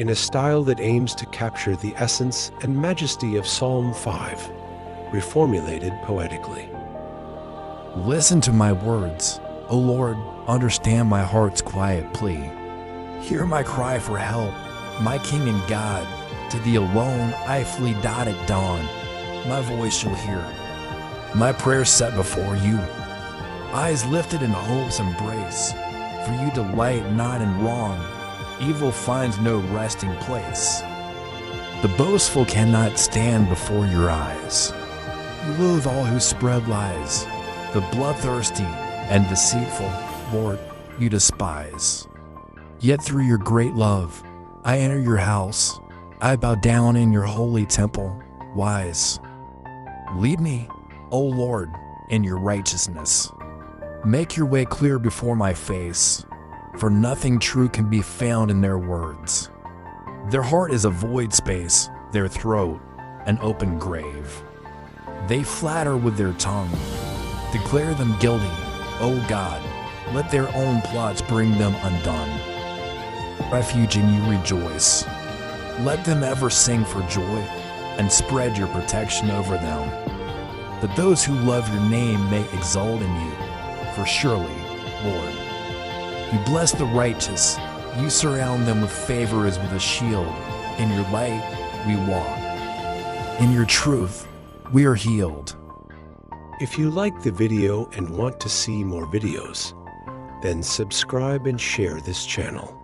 in a style that aims to capture the essence and majesty of Psalm 5, reformulated poetically. Listen to my words, O Lord, understand my heart's quiet plea. Hear my cry for help, my King and God. To thee alone I flee at dawn. My voice you'll hear, my prayers set before you. Eyes lifted in hope's embrace, for you delight not in wrong. Evil finds no resting place. The boastful cannot stand before your eyes. You loathe all who spread lies. The bloodthirsty and deceitful, Lord, you despise. Yet through your great love, I enter your house. I bow down in your holy temple, wise. Lead me, O Lord, in your righteousness. Make your way clear before my face, for nothing true can be found in their words. Their heart is a void space, their throat an open grave. They flatter with their tongue. Declare them guilty, O God. Let their own plots bring them undone. Refuge in you rejoice. Let them ever sing for joy and spread your protection over them, that those who love your name may exult in you. For surely, Lord, you bless the righteous. You surround them with favor as with a shield. In your light we walk. In your truth we are healed. If you like the video and want to see more videos, then subscribe and share this channel.